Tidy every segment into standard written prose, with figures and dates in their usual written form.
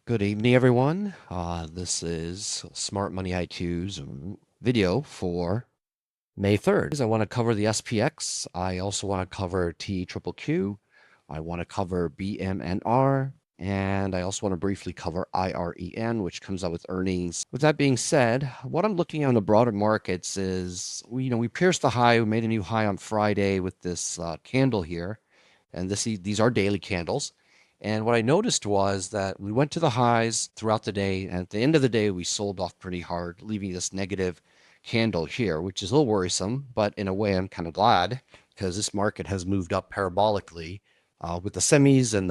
Good evening, everyone. This is Smart Money IQ's video for May 3rd. I want to cover the SPX. I also want to cover TQQQ. I want to cover BMNR. And I also want to briefly cover IREN, which comes out with earnings. With that being said, what I'm looking at in the broader markets is, we pierced the high. We made a new high on Friday with this candle here. And these are daily candles. And what I noticed was that we went to the highs throughout the day, and at the end of the day, we sold off pretty hard, leaving this negative candle here, which is a little worrisome, but in a way, I'm kind of glad because this market has moved up parabolically with the semis and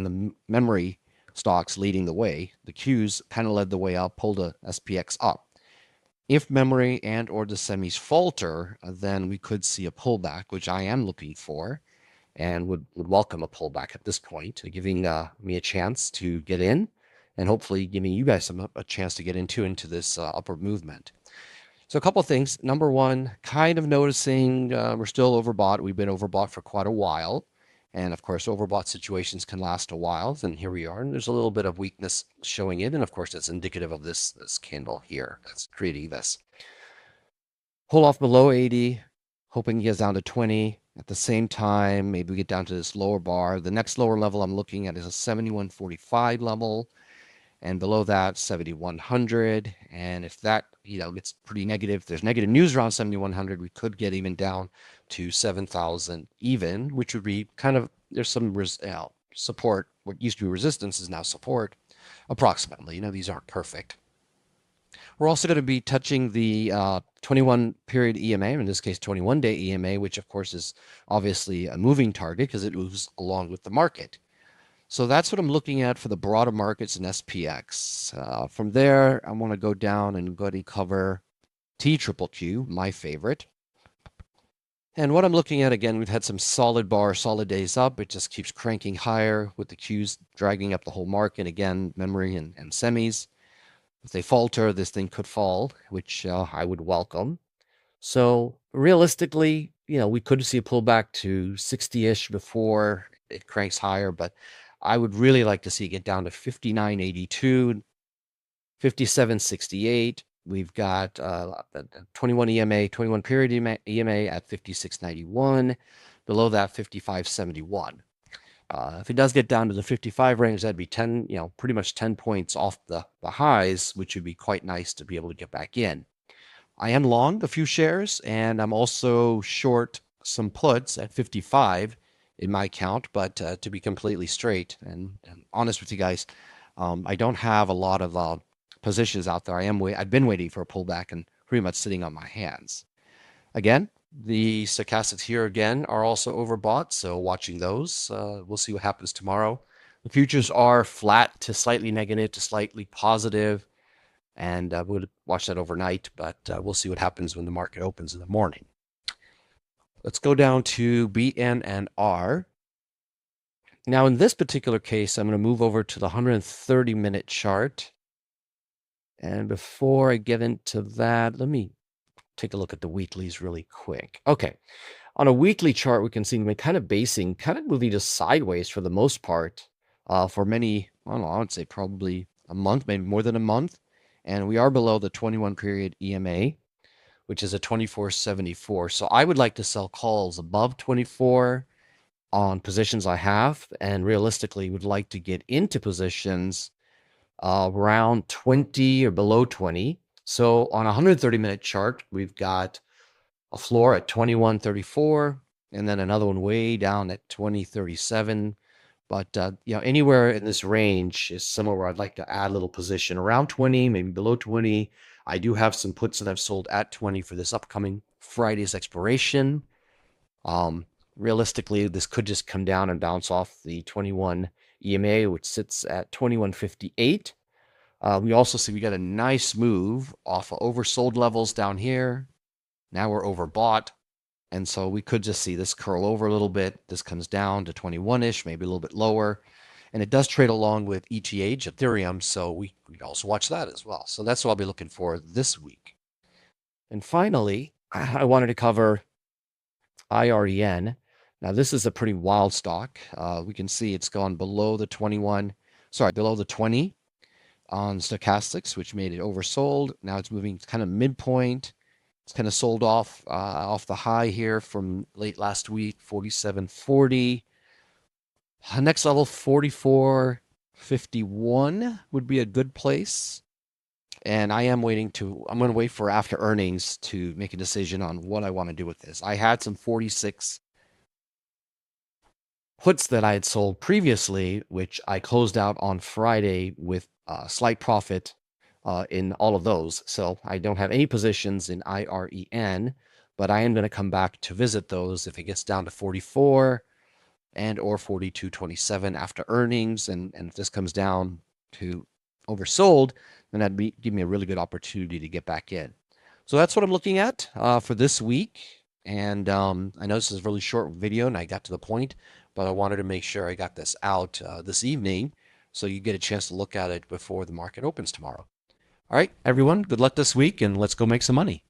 the memory stocks leading the way. The Qs kind of led the way up, pulled a SPX up. If memory and or the semis falter, then we could see a pullback, which I am looking for and would welcome a pullback at this point, giving me a chance to get in and hopefully giving you guys a chance to get into this upward movement. So a couple of things. Number one, kind of noticing we're still overbought. We've been overbought for quite a while. And of course, overbought situations can last a while. And here we are. And there's a little bit of weakness showing in. And of course, that's indicative of this candle here that's creating this. Pull off below 80, hoping it gets down to 20. At the same time, maybe we get down to this lower bar. The next lower level I'm looking at is a 71.45 level. And below that, 7,100. And if that, gets pretty negative, if there's negative news around 7,100, we could get even down to 7,000 even, which would be kind of, there's some support. What used to be resistance is now support, approximately. These aren't perfect. We're also going to be touching the 21 period EMA, in this case 21-day EMA, which of course is obviously a moving target because it moves along with the market. So that's what I'm looking at for the broader markets in SPX. From there, I want to go down and go ahead and cover TQQQ, my favorite. And what I'm looking at, again, we've had some solid days up. It just keeps cranking higher with the Qs dragging up the whole market. Again, memory and semis. If they falter, this thing could fall, which I would welcome. So realistically, we could see a pullback to 60-ish before it cranks higher, but I would really like to see it get down to 59.82, 57.68. We've got 21 EMA, 21 period EMA at 56.91. Below that, 55.71. If it does get down to the 55 range, that'd be 10, pretty much 10 points off the highs, which would be quite nice to be able to get back in. I am long a few shares, and I'm also short some puts at 55 in my count. But to be completely straight and honest with you guys, I don't have a lot of positions out there. I've been waiting for a pullback and pretty much sitting on my hands. Again, the stochastics here again are also overbought, so watching those. We'll see what happens tomorrow. The futures are flat to slightly negative to slightly positive, and we'll watch that overnight, but we'll see what happens when the market opens in the morning. Let's go down to BMNR. Now, in this particular case, I'm going to move over to the 130-minute chart. And before I get into that, let me take a look at the weeklies really quick. Okay. On a weekly chart, we can see we're kind of moving just sideways for the most part for many, I don't know, I would say probably a month, maybe more than a month. And we are below the 21 period EMA, which is a 24.74. So I would like to sell calls above 24 on positions I have, and realistically would like to get into positions around 20 or below 20. So on a 130-minute chart, we've got a floor at 21.34 and then another one way down at 20.37. But anywhere in this range is somewhere where I'd like to add a little position around 20, maybe below 20. I do have some puts that I've sold at 20 for this upcoming Friday's expiration. Realistically, this could just come down and bounce off the 21 EMA, which sits at 21.58. We also see we got a nice move off of oversold levels down here. Now we're overbought. And so we could just see this curl over a little bit. This comes down to 21-ish, maybe a little bit lower. And it does trade along with ETH, Ethereum, so we also watch that as well. So that's what I'll be looking for this week. And finally, I wanted to cover IREN. Now, this is a pretty wild stock. We can see it's gone below the 21 sorry, below the 20 on stochastics, which made it oversold. Now it's moving kind of midpoint. It's kind of sold off the high here from late last week, 47.40. Next level, 44.51 would be a good place. And I'm going to wait for after earnings to make a decision on what I want to do with this. I had some 46 puts that I had sold previously, which I closed out on Friday with a slight profit in all of those. So I don't have any positions in IREN, but I am going to come back to visit those if it gets down to 44 and or 42.27 after earnings. And if this comes down to oversold, then that'd give me a really good opportunity to get back in. So that's what I'm looking at for this week. And I know this is a really short video and I got to the point, but I wanted to make sure I got this out this evening so you get a chance to look at it before the market opens tomorrow. All right, everyone, good luck this week and let's go make some money.